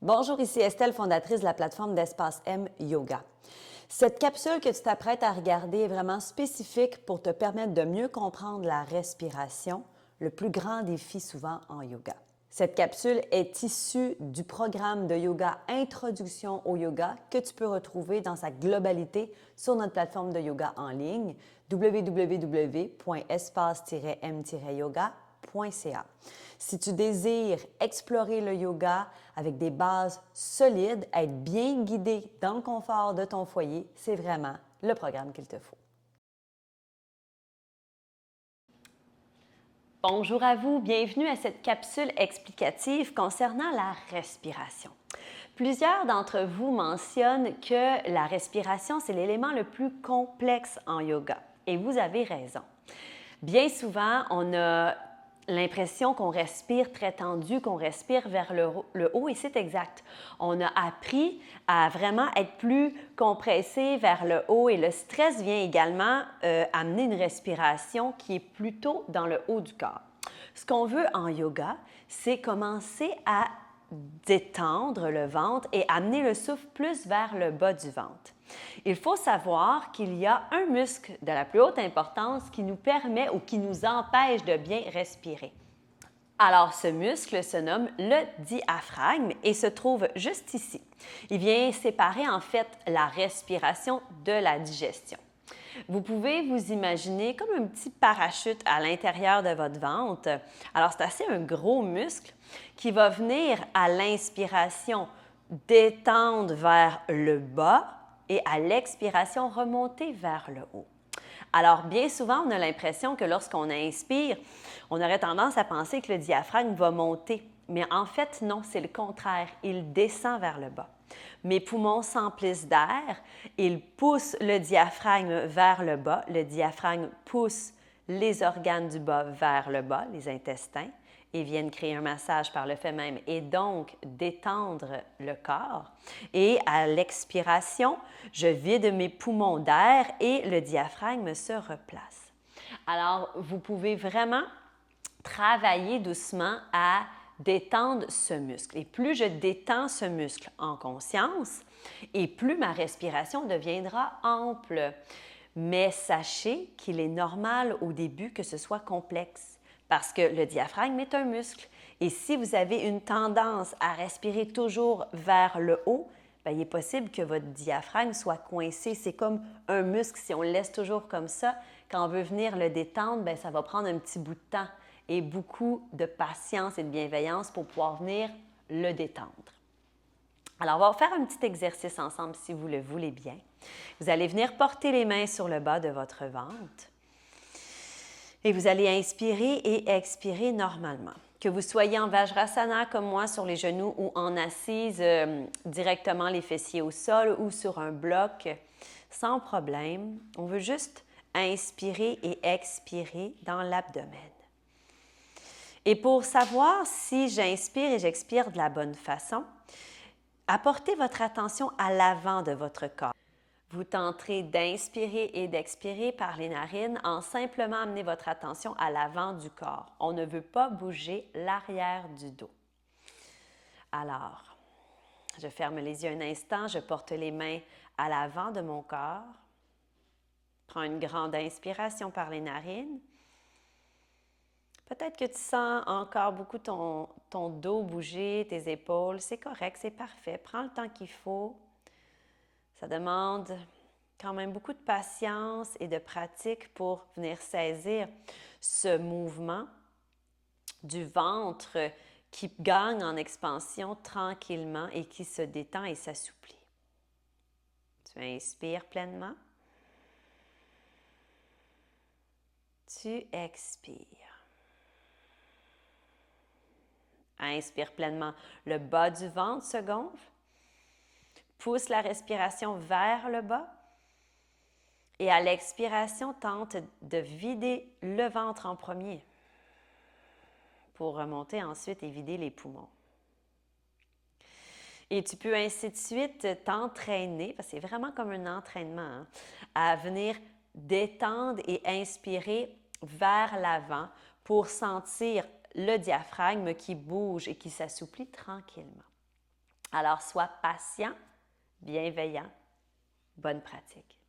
Bonjour, ici Estelle, fondatrice de la plateforme d'Espace M Yoga. Cette capsule que tu t'apprêtes à regarder est vraiment spécifique pour te permettre de mieux comprendre la respiration, le plus grand défi souvent en yoga. Cette capsule est issue du programme de yoga Introduction au yoga que tu peux retrouver dans sa globalité sur notre plateforme de yoga en ligne www.espace-m-yoga.ca. Si tu désires explorer le yoga avec des bases solides, être bien guidé dans le confort de ton foyer, c'est vraiment le programme qu'il te faut. Bonjour à vous, bienvenue à cette capsule explicative concernant la respiration. Plusieurs d'entre vous mentionnent que la respiration, c'est l'élément le plus complexe en yoga. Et vous avez raison. Bien souvent, on a l'impression qu'on respire très tendu, qu'on respire vers le haut, et c'est exact. On a appris à vraiment être plus compressé vers le haut et le stress vient également amener une respiration qui est plutôt dans le haut du corps. Ce qu'on veut en yoga, c'est commencer à détendre le ventre et amener le souffle plus vers le bas du ventre. Il faut savoir qu'il y a un muscle de la plus haute importance qui nous permet ou qui nous empêche de bien respirer. Alors, ce muscle se nomme le diaphragme et se trouve juste ici. Il vient séparer en fait la respiration de la digestion. Vous pouvez vous imaginer comme un petit parachute à l'intérieur de votre ventre. Alors, c'est assez un gros muscle qui va venir à l'inspiration détendre vers le bas et à l'expiration remonter vers le haut. Alors, bien souvent, on a l'impression que lorsqu'on inspire, on aurait tendance à penser que le diaphragme va monter. Mais en fait, non, c'est le contraire. Il descend vers le bas. Mes poumons s'emplissent d'air, ils poussent le diaphragme vers le bas, le diaphragme pousse les organes du bas vers le bas, les intestins, et viennent créer un massage par le fait même et donc détendre le corps. Et à l'expiration, je vide mes poumons d'air et le diaphragme se replace. Alors, vous pouvez vraiment travailler doucement à détendre ce muscle. Et plus je détends ce muscle en conscience, et plus ma respiration deviendra ample. Mais sachez qu'il est normal au début que ce soit complexe parce que le diaphragme est un muscle. Et si vous avez une tendance à respirer toujours vers le haut, bien, il est possible que votre diaphragme soit coincé. C'est comme un muscle, si on le laisse toujours comme ça, quand on veut venir le détendre, bien, ça va prendre un petit bout de temps et beaucoup de patience et de bienveillance pour pouvoir venir le détendre. Alors, on va faire un petit exercice ensemble si vous le voulez bien. Vous allez venir porter les mains sur le bas de votre ventre et vous allez inspirer et expirer normalement. Que vous soyez en Vajrasana comme moi sur les genoux ou en assise directement les fessiers au sol ou sur un bloc, sans problème. On veut juste inspirer et expirer dans l'abdomen. Et pour savoir si j'inspire et j'expire de la bonne façon, apportez votre attention à l'avant de votre corps. Vous tenterez d'inspirer et d'expirer par les narines en simplement amener votre attention à l'avant du corps. On ne veut pas bouger l'arrière du dos. Alors, je ferme les yeux un instant, je porte les mains à l'avant de mon corps. Prends une grande inspiration par les narines. Peut-être que tu sens encore beaucoup ton dos bouger, tes épaules. C'est correct, c'est parfait. Prends le temps qu'il faut. Ça demande quand même beaucoup de patience et de pratique pour venir saisir ce mouvement du ventre qui gagne en expansion tranquillement et qui se détend et s'assouplit. Tu inspires pleinement. Tu expires. Inspire pleinement. Le bas du ventre se gonfle. Pousse la respiration vers le bas. Et à l'expiration, tente de vider le ventre en premier pour remonter ensuite et vider les poumons. Et tu peux ainsi de suite t'entraîner, parce que c'est vraiment comme un entraînement, à venir détendre et inspirer vers l'avant pour sentir le diaphragme qui bouge et qui s'assouplit tranquillement. Alors, sois patient, bienveillant, bonne pratique.